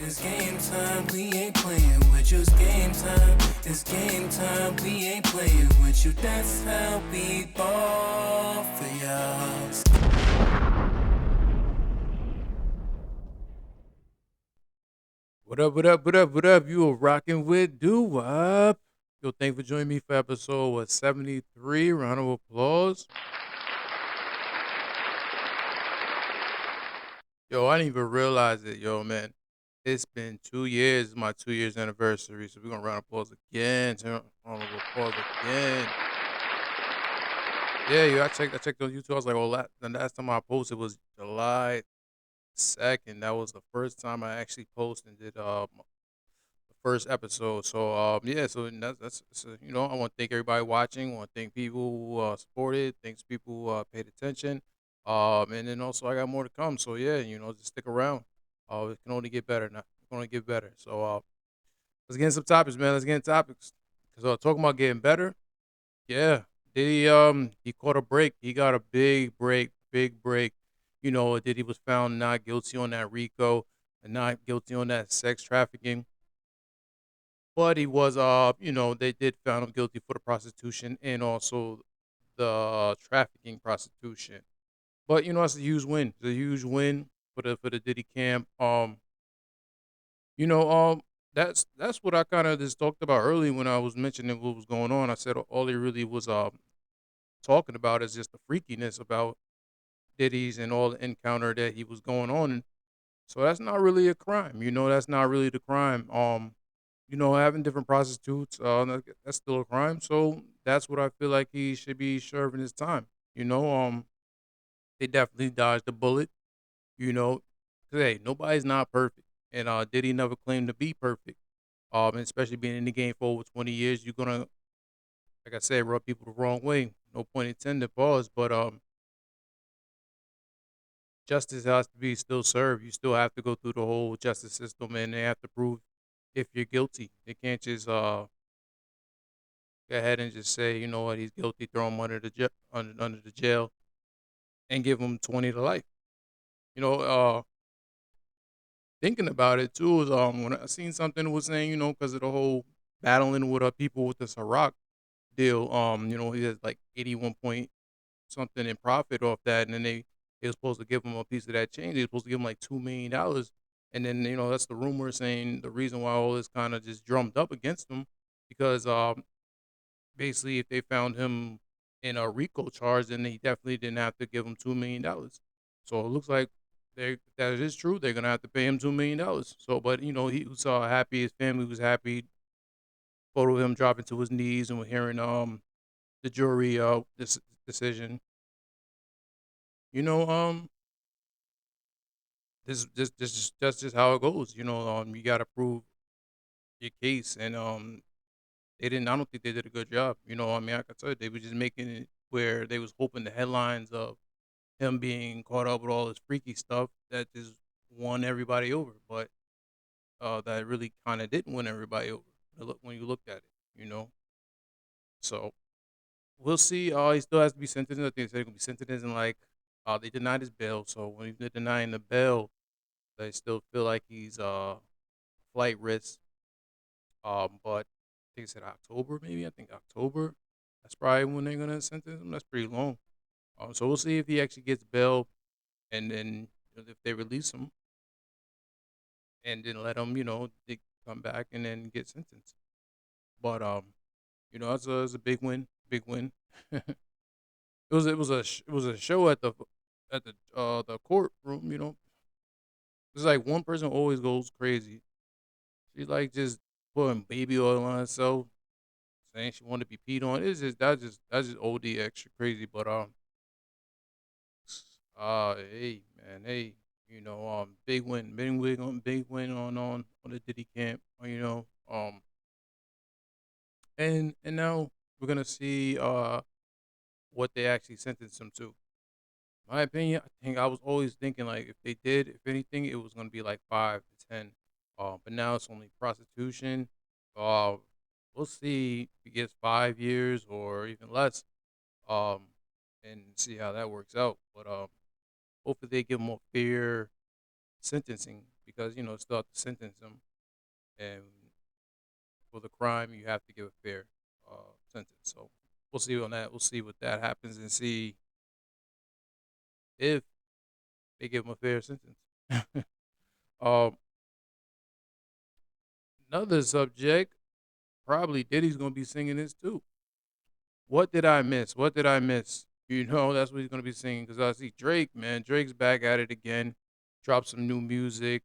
It's game time, we ain't playing with you. It's game time, it's game time, we ain't playing with you. That's how we ball for y'all. What up, what up, what up, what up? You are rocking with Do Wop. Yo, thanks for joining me for episode 73. Round of applause. Yo, I didn't even realize it, yo, man. It's been 2 years, it's my 2 years anniversary. So we're gonna round of applause again. Round of applause again. Yeah, yo, I checked on YouTube. I was like, oh, the last time I posted was July 2nd. That was the first time I actually posted and did the first episode. So yeah, so that's so, I want to thank everybody watching. I want to thank people who supported, thanks people who paid attention. And then also I got more to come. So yeah, just stick around. It can only get better. Not it can only get better. So let's get in some topics, man. Let's get in topics. Cause talking about getting better. Yeah, he caught a break. He got a big break, big break. Diddy was found not guilty on that RICO and not guilty on that sex trafficking. But he was, they did found him guilty for the prostitution and also the trafficking prostitution. But that's a huge win. It's a huge win for the Diddy camp. You know, that's what I kind of just talked about earlier when I was mentioning what was going on. I said all he really was talking about is just the freakiness about Diddy's and all the encounter that he was going on. And so that's not really a crime. That's not really the crime. Having different prostitutes, that's still a crime. So that's what I feel like he should be serving his time. They definitely dodged the bullet. You know, 'cause, hey, nobody's not perfect, and Diddy never claimed to be perfect. And especially being in the game for over 20 years, you're gonna, like I said, rub people the wrong way. No point intended. Pause. But justice has to be still served. You still have to go through the whole justice system, and they have to prove if you're guilty. They can't just go ahead and just say, you know what, he's guilty, throw him under the jail, and give him 20 to life. You know, thinking about it too is when I seen something that was saying, because of the whole battling with people with this Iraq deal, he has like 81 point something in profit off that, and then they were supposed to give him a piece of that change. They were supposed to give him like $2 million, and then that's the rumor saying the reason why all this kind of just drummed up against him because basically, if they found him in a RICO charge, then he definitely didn't have to give him $2 million. So it looks like that is true. They're gonna have to pay him $2 million. So, but he was happy. His family was happy. Photo of him dropping to his knees and we're hearing the jury this decision. You know that's just how it goes. You got to prove your case, and they didn't. I don't think they did a good job. I mean, I could tell you, they were just making it where they was hoping the headlines of him being caught up with all this freaky stuff that just won everybody over, but that really kind of didn't win everybody over. When you looked at it, you know. So we'll see. He still has to be sentenced. I think they said he's gonna be sentenced in like they denied his bail. So when they're denying the bail, they still feel like he's flight risk. But I think it said October, maybe. I think October. That's probably when they're gonna sentence him. That's pretty long. So we'll see if he actually gets bail, and then if they release him, and then let him, they come back and then get sentenced. But it's a big win, big win. It was a show at the courtroom. It's like one person always goes crazy. She like just putting baby oil on herself, saying she wanted to be peed on. It's just that's just OD extra crazy. But hey man, hey, big win on the Diddy camp. And now we're gonna see what they actually sentenced him to. My opinion, I think I was always thinking like if they did, if anything, it was gonna be like 5 to 10. But now it's only prostitution. Uh, we'll see if he gets 5 years or even less. Um, and see how that works out. But hopefully they give him a fair sentencing because still have to sentence him, and for the crime you have to give a fair sentence. So we'll see on that. We'll see what that happens and see if they give him a fair sentence. um, Another subject, probably Diddy's gonna be singing this too. What did I miss? What did I miss? That's what he's gonna be singing. Because I see Drake, man. Drake's back at it again. Dropped some new music.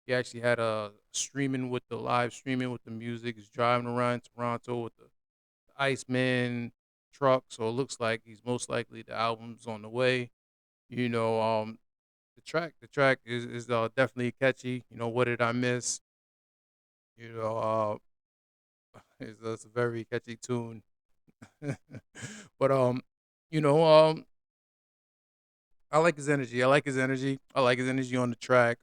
He actually had a streaming with the live streaming with the music. He's driving around Toronto with the Iceman truck. So it looks like he's most likely the album's on the way. You know, the track is definitely catchy. What did I miss? You know, it's a very catchy tune. But you know, I like his energy. I like his energy. I like his energy on the track.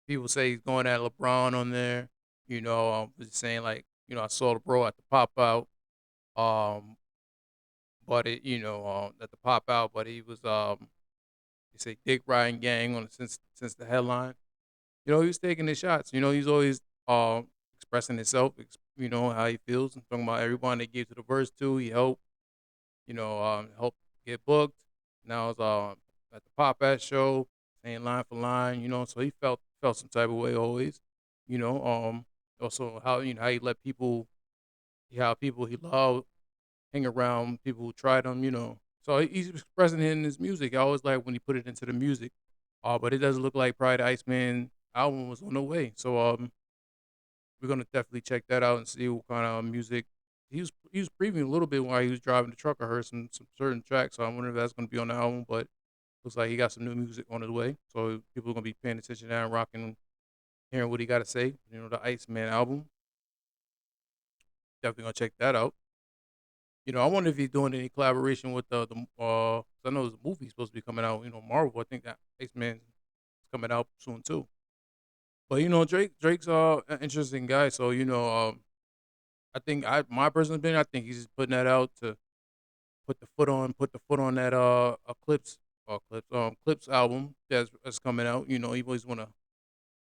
People say he's going at LeBron on there. Just saying like, I saw the bro at the pop out. Um, but at the pop out, but he was he say Dick Ryan gang on since the headline. He was taking his shots. He's always expressing himself. How he feels and talking about everyone they gave to the verse to. He helped. Help get booked. Now it's at the Pop Ass show, saying line for line, so he felt some type of way always. You know, also how he let people how people he loved hang around, people who tried him. So he's expressing it in his music. I always like when he put it into the music. But it doesn't look like Pride Iceman album was on the way. So we're gonna definitely check that out and see what kind of music he was previewing a little bit while he was driving the truck. I heard some certain tracks, so I wonder if that's gonna be on the album. But looks like he got some new music on his way, so people are gonna be paying attention to that and rocking, hearing what he got to say. The Iceman album. Definitely gonna check that out. I wonder if he's doing any collaboration with the 'cause I know there's a movie supposed to be coming out. Marvel. I think that Iceman is coming out soon too. But Drake's an interesting guy. So I think my personal opinion, I think he's just putting that out to put the foot on that Clips album that's coming out. He always want to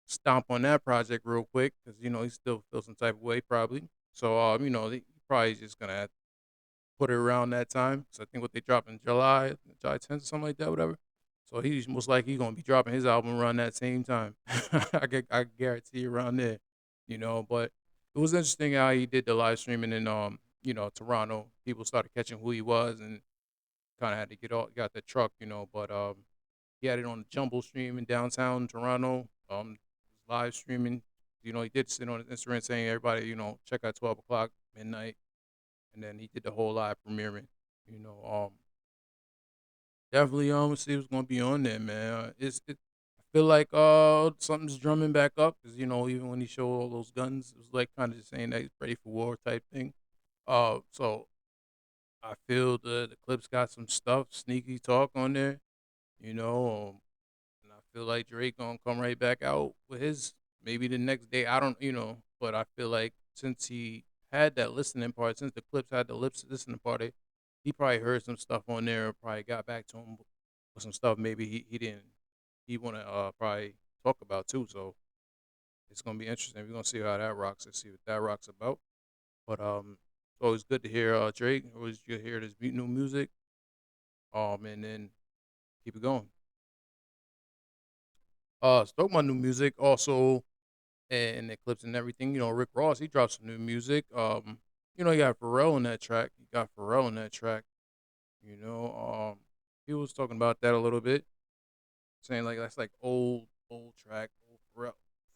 stomp on that project real quick because he still feels some type of way probably. So he probably just gonna have to put it around that time. So I think what they drop in July 10th or something like that, whatever. So he's most likely gonna be dropping his album around that same time. I guarantee around there. But it was interesting how he did the live streaming in Toronto. People started catching who he was and kind of had to got the truck. But he had it on the jumbo stream in downtown Toronto. Live streaming. He did sit on his Instagram saying everybody check out 12 o'clock midnight, and then he did the whole live premiering. You know, Definitely see what's gonna be on there, man. I feel like something's drumming back up because even when he showed all those guns, it was like kind of just saying that he's ready for war type thing. So I feel the clips got some stuff, sneaky talk on there, and I feel like Drake gonna come right back out with his maybe the next day. I don't, but I feel like since he had that listening part, since the clips had the listening part, he probably heard some stuff on there, probably got back to him with some stuff maybe he didn't he want to probably talk about too. So it's gonna be interesting. We're gonna see how that rocks and see what that rocks about. But it's always good to hear Drake. Always good to hear his new music. And then keep it going. Spoke my new music also and the clips and everything. Rick Ross, he dropped some new music. You got Pharrell on that track. You got Pharrell on that track. He was talking about that a little bit, saying like that's like old track, old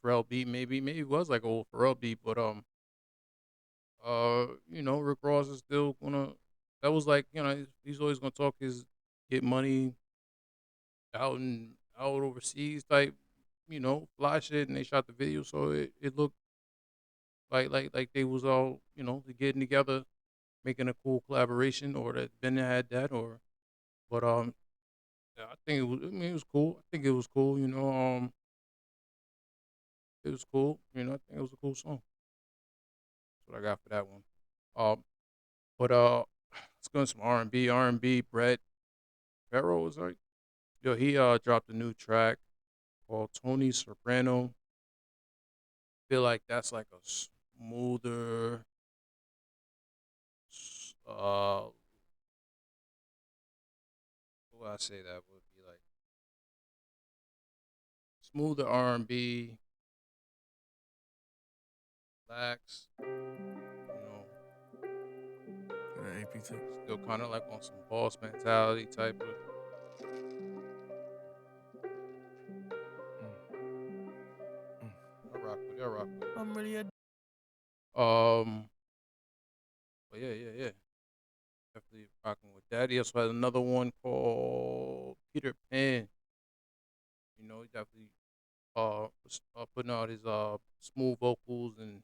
Pharrell beat. Maybe it was like old Pharrell beat, but Rick Ross is still gonna. That was like he's always gonna talk his get money out overseas type, fly shit, and they shot the video, so it looked like they was all they getting together, making a cool collaboration, or that Ben had that, or but yeah, I think it was. I mean, it was cool. I think it was cool. It was cool. I think it was a cool song. That's what I got for that one. But let's go into some R&B. R&B. Brett Farrell was like, yo, he dropped a new track. called Tony Soprano. Feel like that's like a smoother, what would I say that would be like smoother R&B, relax, you know, AP too. still kind of like on some boss mentality type of. I rock with it. I rock with it. I'm really a Um, but yeah. Definitely rocking with that. He also has another one called Peter Pan. You know, he definitely putting out his smooth vocals and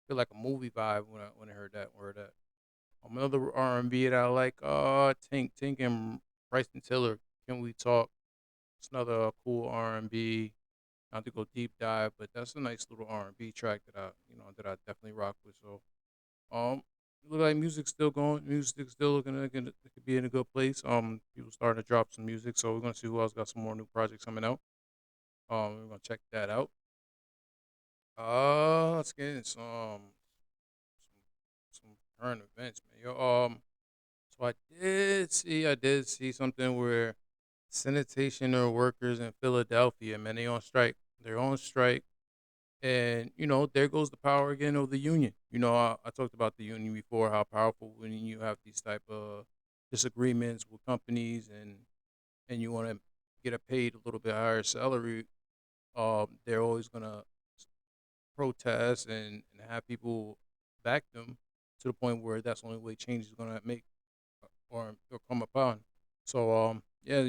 feel like a movie vibe when I heard that word. That another R&B that I like, Tink and Bryson Tiller. Can we talk? It's another cool R&B. Not to go deep dive, but that's a nice little R&B track that I definitely rock with. So look like music's still going. Music's still looking like it could be in a good place. People starting to drop some music, so we're gonna see who else got some more new projects coming out. We're gonna check that out. Let's get in some current events, man. So I did see something where sanitation or workers in Philadelphia, man, they on strike. They're on strike. And, there goes the power again of the union. I talked about the union before, how powerful when you have these type of disagreements with companies and you want to get a paid a little bit higher salary, they're always going to protest and have people back them to the point where that's the only way change is going to make or come upon. So, yeah,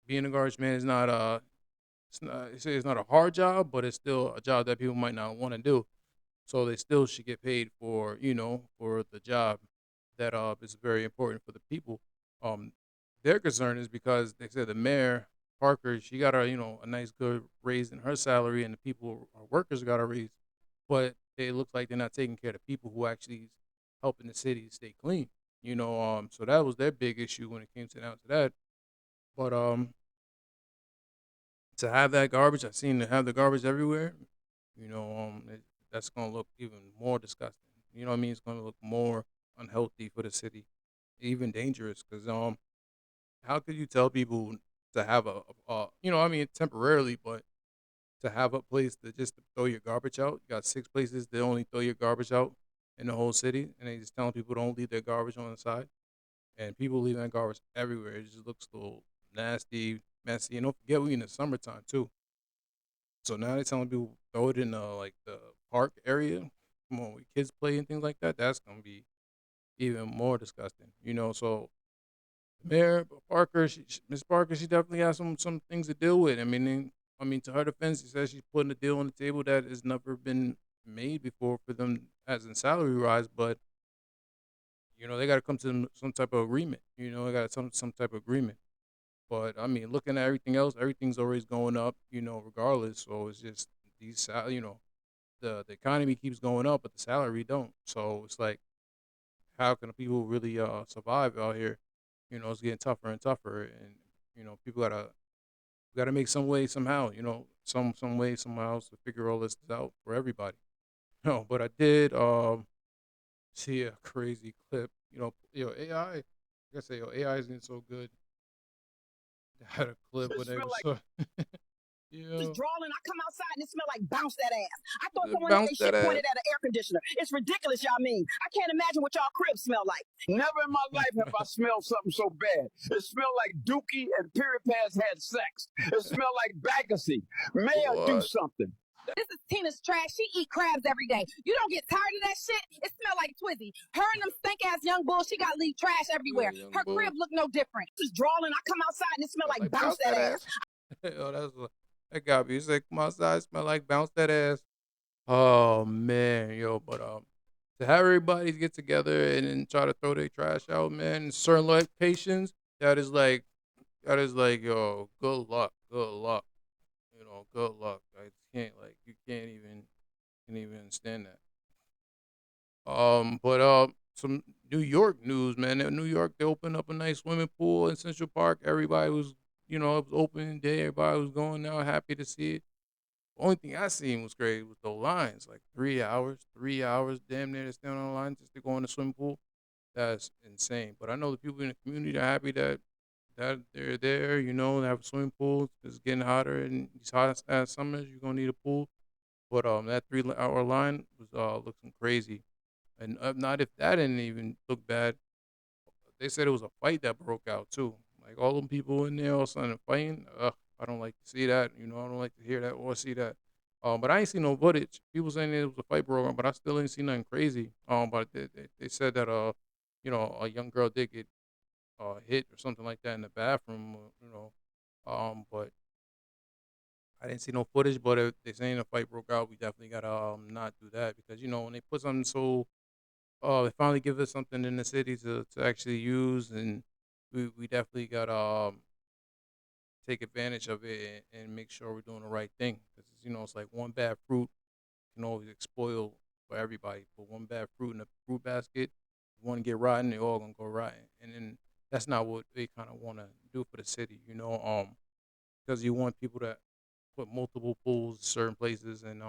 being a garbage man is not it's not a hard job, but it's still a job that people might not want to do. So they still should get paid for for the job that is very important for the people. Um, their concern is because they said the mayor Parker, she got a nice good raise in her salary, and the people our workers got a raise, but it looks like they're not taking care of the people who actually helping the city stay clean. So that was their big issue when it came down to that. But to have that garbage, I seen to have the garbage everywhere. That's gonna look even more disgusting. You know what I mean? It's gonna look more unhealthy for the city, even dangerous. Because how could you tell people to have temporarily, but to have a place to just throw your garbage out? You got six places that only throw your garbage out in the whole city, and they just telling people don't leave their garbage on the side, and people leaving that garbage everywhere. It just looks a little nasty, messy, and don't forget we in the summertime too. So now they're telling people throw it in like the park area, come on, where kids play and things like that. That's gonna be even more disgusting. So Mayor Parker, Miss Parker, she definitely has some things to deal with. To her defense, she says she's putting a deal on the table that has never been made before for them as in salary rise, but they got to come to some type of agreement. They got some type of agreement. But looking at everything else, everything's always going up. Regardless. So it's just the economy keeps going up, but the salary don't. So it's like, how can people really survive out here? It's getting tougher and tougher, and people gotta make some way somehow. Some way somehow to figure all this out for everybody. No, but I did see a crazy clip. AI. Like I say, AI is getting so good. They had a clip It when they smell were like so yeah, drawing. I come outside and it smell like bounce that ass. I thought someone had bounce their that shit ass. pointed at an air conditioner. It's ridiculous, y'all mean. I can't imagine what y'all cribs smell like. Never in my life have I smelled something so bad. It smelled like Dookie and Period Pass had sex. It smelled like Bagassi. Mayor, do What? something. This is Tina's trash. She eat crabs every day. You don't get tired of that shit? It smell like Twizzy. Her and them stink ass young bulls, she got leave trash everywhere. Young Her crib Bulls. look no different. Just drawing. I come outside and it smell Smell like like bounce bounce that that ass. ass. That got me. You say come outside, smell like bounce that ass. Oh man, yo, but to have everybody get together and then try to throw their trash out, man, in certain locations, that is like yo, good luck, good luck. Good luck. I can't like you can't even understand that. But some New York news, man. In New York, they opened up a nice swimming pool in Central Park. Everybody was, it was opening day. Everybody was going out, happy to see it. The only thing I seen was crazy was the lines, like 3 hours, damn near to stand on the line just to go in the swimming pool. That's insane. But I know the people in the community are happy that they're there. They have a swimming pool. It's getting hotter in these hot ass summers. You're gonna need a pool. But that 3 hour line was looking crazy. And not if that didn't even look bad. They said it was a fight that broke out too. Like all them people in there all of a sudden fighting. Ugh, I don't like to see that. I don't like to hear that or see that. But I ain't seen no footage. People saying it was a fight broke out, but I still ain't seen nothing crazy. But they said that a young girl did get hit or something like that in the bathroom. But I didn't see no footage. But if they saying a fight broke out, we definitely gotta not do that because when they put something so they finally give us something in the city to actually use, and we definitely got to take advantage of it and make sure we're doing the right thing. Because it's like one bad fruit can always spoil for everybody. Put one bad fruit in a fruit basket, one get rotten, they all gonna go rotten, and then that's not what they kind of want to do for the city. Because you want people to put multiple pools in certain places and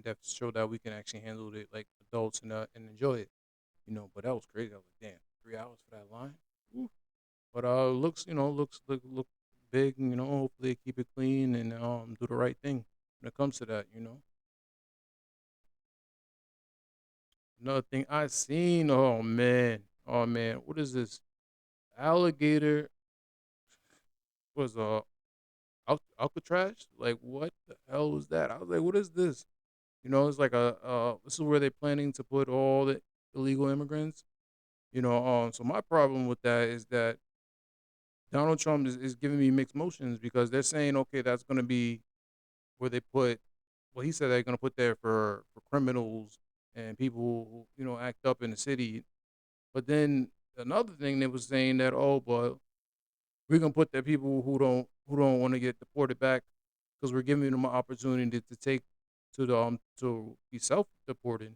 that show that we can actually handle it like adults and enjoy it. But that was crazy. I was like, damn, 3 hours for that line. Ooh. But looks, look big. Hopefully they keep it clean and do the right thing when it comes to that. Another thing I seen. Oh man, what is this? Alligator was Alcatraz. Like what the hell was that? I was like, what is this? It's like this is where they're planning to put all the illegal immigrants. So my problem with that is that Donald Trump is giving me mixed emotions because they're saying, okay, that's going to be where they put, well, he said they're going to put there for criminals and people who, act up in the city. But then another thing they was saying that, oh, but we're going to put there people who don't want to get deported back because we're giving them an opportunity to take to be self deported.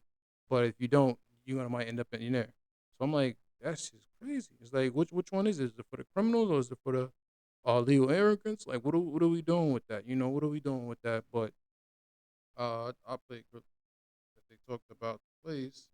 But if you don't, you're gonna might end up in there. So I'm like, that's just crazy. It's like which one is it? Is it for the criminals or is it for the legal immigrants? Like what are we doing with that? What are we doing with that? But I play that they talked about the place.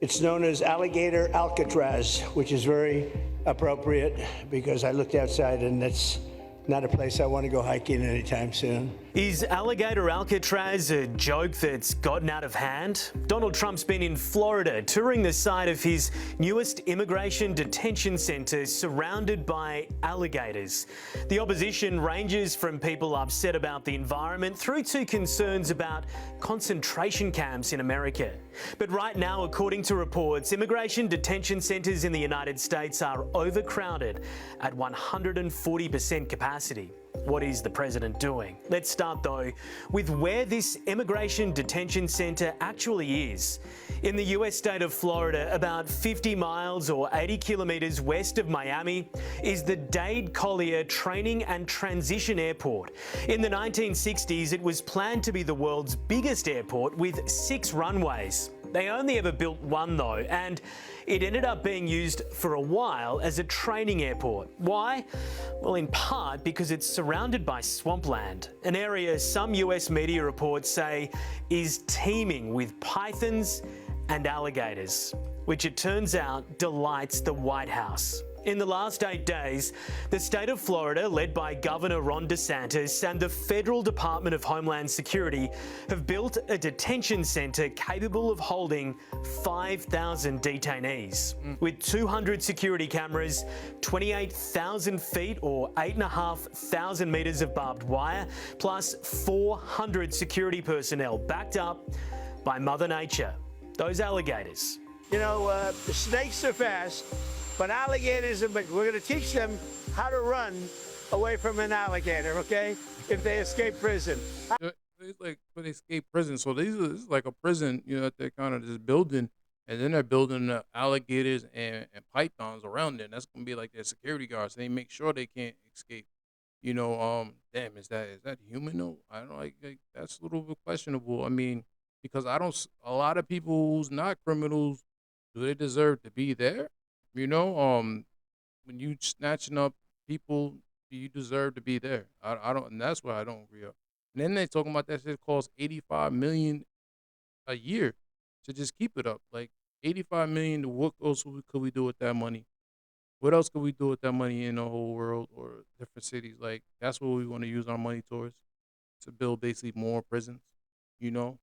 It's known as Alligator Alcatraz, which is very appropriate because I looked outside and that's not a place I want to go hiking anytime soon. Is Alligator Alcatraz a joke that's gotten out of hand? Donald Trump's been in Florida touring the site of his newest immigration detention centre surrounded by alligators. The opposition ranges from people upset about the environment through to concerns about concentration camps in America. But right now, according to reports, immigration detention centres in the United States are overcrowded at 140% capacity. What is the president doing? Let's start though with where this immigration detention centre actually is. In the US state of Florida, about 50 miles or 80 kilometres west of Miami, is the Dade Collier Training and Transition Airport. In the 1960s, it was planned to be the world's biggest airport with 6 runways. They only ever built one though, and it ended up being used for a while as a training airport. Why? Well, in part because it's surrounded by swampland, an area some US media reports say is teeming with pythons and alligators, which it turns out delights the White House. In the last 8 days, the state of Florida, led by Governor Ron DeSantis and the Federal Department of Homeland Security, have built a detention centre capable of holding 5,000 detainees. With 200 security cameras, 28,000 feet or 8,500 metres of barbed wire, plus 400 security personnel backed up by Mother Nature. Those alligators. The snakes are fast, but alligators are big. We're going to teach them how to run away from an alligator, okay? If they escape prison. It's like when they escape prison. So this is like a prison, that they're kind of just building, and then they're building alligators and pythons around it. And that's gonna be like their security guards. They make sure they can't escape. Damn, is that human though? I don't know, like that's a little bit questionable. I mean, because I don't. A lot of people who's not criminals, do they deserve to be there? You know, when you snatching up people, do you deserve to be there? I don't, and that's why I don't agree. And then they talking about that shit costs 85 million a year to just keep it up. Like 85 million. What else could we do with that money? What else could we do with that money in the whole world or different cities? Like that's what we want to use our money towards to build basically more prisons. You know,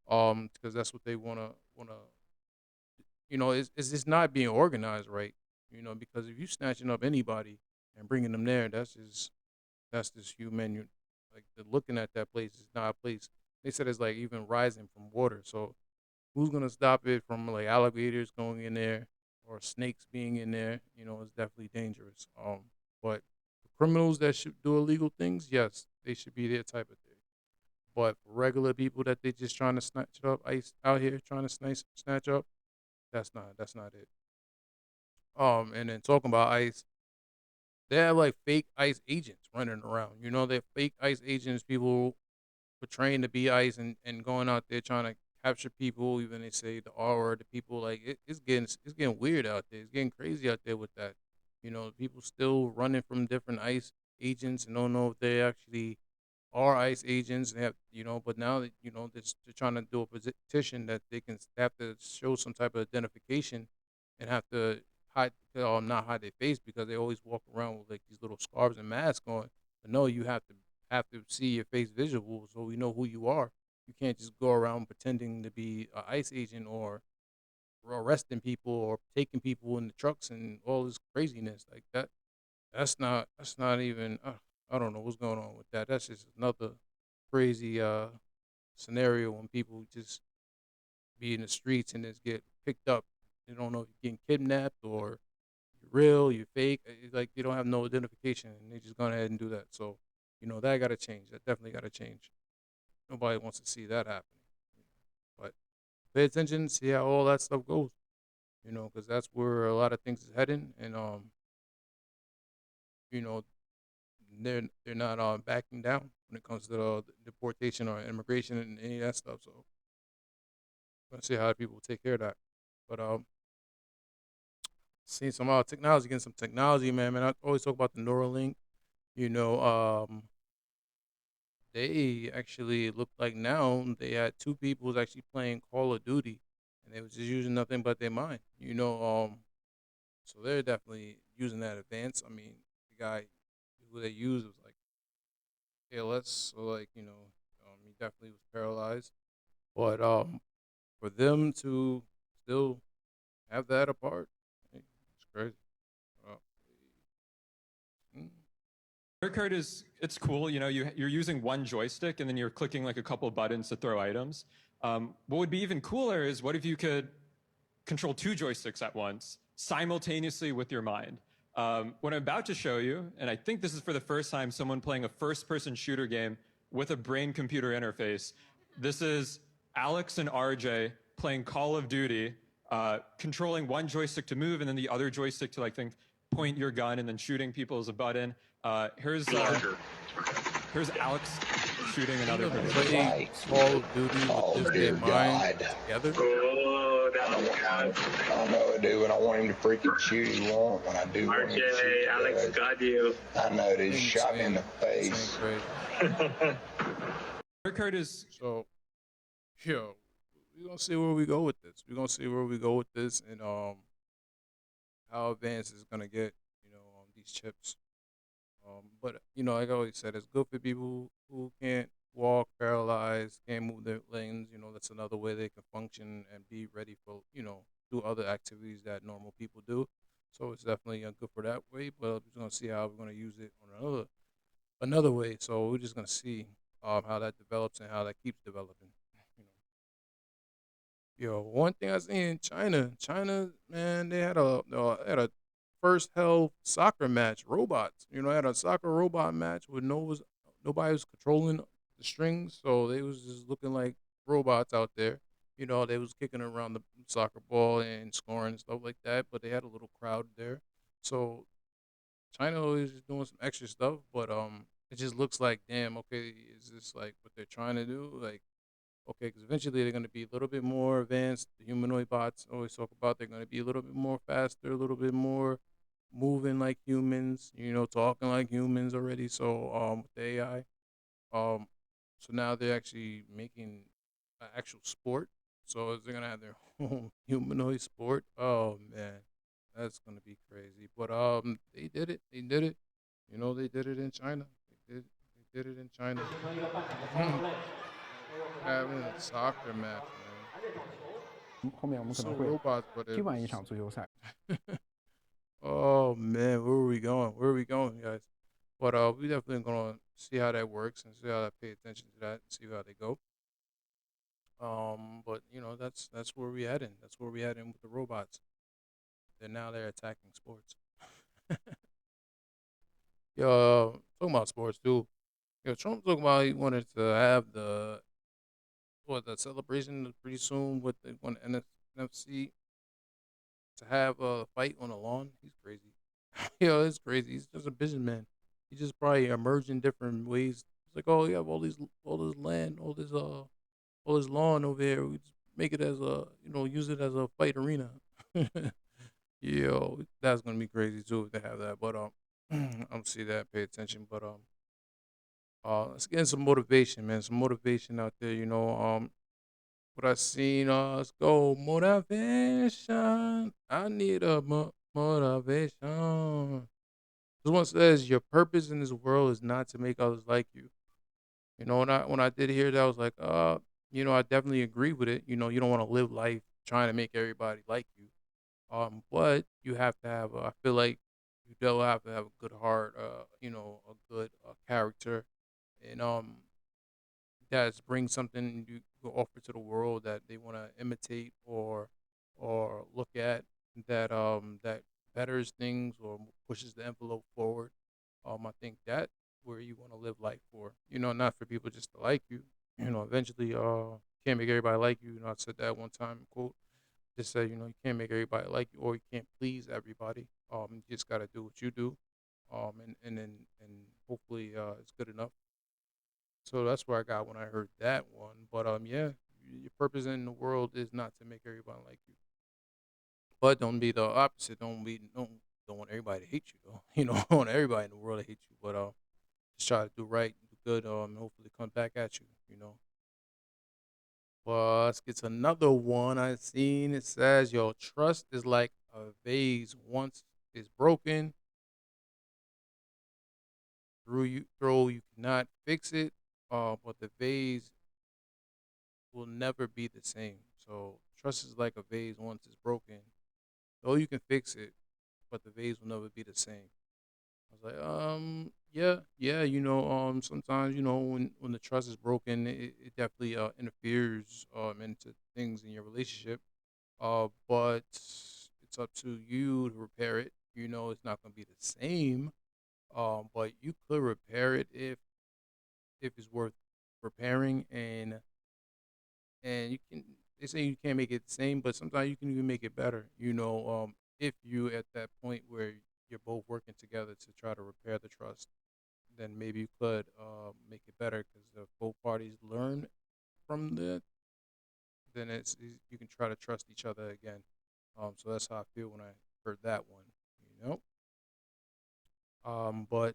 because that's what they wanna. It's just not being organized right. Because if you snatching up anybody and bringing them there, that's just human. Like looking at that place is not a place. They said it's like even rising from water. So who's gonna stop it from like alligators going in there or snakes being in there? It's definitely dangerous. But the criminals that should do illegal things, yes, they should be there type of thing. But for regular people that they just trying to snatch up, ice out here trying to snatch up, that's not it. And then talking about ice, they have like fake ICE agents running around. They're fake ICE agents, people portraying to be ICE and going out there trying to capture people. Even they say the R word to people. Like it's getting weird out there. It's getting crazy out there with that. People still running from different ICE agents and don't know if they actually are ICE agents. They have, but now that they're trying to do a petition that they have to show some type of identification and have to hide, not hide their face because they always walk around with like these little scarves and masks on. But no, you have to see your face visible so we know who you are. You can't just go around pretending to be an ICE agent or arresting people or taking people in the trucks and all this craziness like that. That's not even. I don't know what's going on with that. That's just another crazy scenario when people just be in the streets and just get picked up. They don't know if you're getting kidnapped or you're real, you're fake. It's like they don't have no identification and they just gone ahead and do that. So, that got to change. That definitely got to change. Nobody wants to see that happening. But pay attention, see how all that stuff goes. Because that's where a lot of things is heading, and you know, they're not backing down when it comes to the deportation or immigration and any of that stuff. So, let's see how people take care of that. But seeing some technology, getting some technology, man. I always talk about the Neuralink. You know, they actually look like now they had two people was actually playing Call of Duty, and they was just using nothing but their mind. So they're definitely using that advance. I mean, the guy who they used was like ALS, so like he definitely was paralyzed. But for them to still have that apart, it's crazy. Uh, mm, Mario Kart is it's cool. You're using one joystick and then you're clicking like a couple buttons to throw items. What would be even cooler is what if you could control two joysticks at once simultaneously with your mind. What I'm about to show you, and I think this is for the first time someone playing a first-person shooter game with a brain-computer interface. This is Alex and RJ playing Call of Duty, controlling one joystick to move and then the other joystick to point your gun and then shooting people as a button. Here's Alex shooting another person. play Call of Duty with just their mind together. Oh, that was God. I know I do, and I want him to freaking shoot who won't when I do want him to RJ, shoot. Alex got you. I know, dude. Shot me in the Insane face. crazy. Mario Kart is So, yo, we're gonna see where we go with this. We're gonna see where we go with this, and how advanced it's gonna get. These chips. But like I always said, it's good for people who can't walk, paralyzed, can't move their limbs. That's another way they can function and be ready for do other activities that normal people do. So it's definitely good for that way. But we're just gonna see how we're gonna use it on another way. So we're just gonna see how that develops and how that keeps developing. You one thing I seen in China, man, they had a first held soccer match, robots. Had a soccer robot match with nobody was controlling the strings, so they was just looking like robots out there. They was kicking around the soccer ball and scoring and stuff like that, but they had a little crowd there. So China is just doing some extra stuff, but it just looks like, damn, okay, is this like what they're trying to do? Like, Okay, because eventually they're going to be a little bit more advanced. The humanoid bots I always talk about they're going to be a little bit more faster, a little bit more moving like humans, talking like humans already. So with the AI, um, so now they're actually making an actual sport. So they're gonna have their own humanoid sport. Oh man, that's gonna be crazy. But they did it. They did it. They did it in China. They did it in China. Having a soccer match, man. 后面我们可 So 能会 robots, but 踢 it 完一 was. 场足球赛。Oh man, where are we going? Where are we going, guys? But we definitely gonna see how that works and see how I pay attention to that, and see how they go. But that's where we heading. That's where we heading with the robots. They're attacking sports. Yo, talking about sports too. Yo, Trump talking about he wanted to have the celebration pretty soon with the one NFC to have a fight on the lawn. He's crazy. Yo, it's crazy. He's just a businessman. He just probably emerged in different ways. It's like, oh, you have all this land, all this lawn over here. We just make it as use it as a fight arena. Yo, that's gonna be crazy too if they have that. But I'm see that, pay attention. But let's get some motivation, man. Some motivation out there. What I seen. Let's go motivation. I need a motivation. This one says your purpose in this world is not to make others like you. When I did hear that, I was like, I definitely agree with it. You don't want to live life trying to make everybody like you. But you have to have. I feel like you do have to have a good heart. A good character, and that brings something you can offer to the world that they want to imitate or look at that betters things or pushes the envelope forward. I think that where you want to live life for. Not for people just to like you. Eventually, can't make everybody like you. I said that one time. Quote. Just said, you can't make everybody like you, or you can't please everybody. You just gotta do what you do. And hopefully, it's good enough. So that's where I got when I heard that one. But yeah, your purpose in the world is not to make everybody like you, but don't be the opposite. Don't want everybody to hate you though. Don't want everybody in the world to hate you. But just try to do right, do good. And hopefully come back at you. Well, let's get to another one I seen. It says your trust is like a vase. Once it's broken, you cannot fix it. But the vase will never be the same. So trust is like a vase. Once it's broken, though you can fix it, but the vase will never be the same. I was like, yeah, yeah. Sometimes when the trust is broken, it definitely interferes into things in your relationship. But it's up to you to repair it. It's not going to be the same. But you could repair it if it's worth repairing, and you can. They say you can't make it the same, but sometimes you can even make it better. If you at that point where you're both working together to try to repair the trust, then maybe you could make it better because if both parties learn from that, then you can try to trust each other again. So that's how I feel when I heard that one. You know. But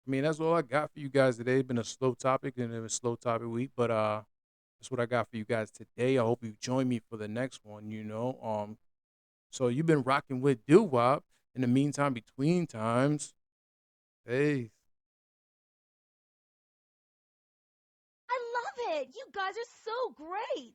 I mean that's all I got for you guys today. It's been a slow topic and it was a slow topic week, but that's what I got for you guys today. I hope you join me for the next one. So you've been rocking with Doo Wop. In the meantime, between times, hey. I love it. You guys are so great.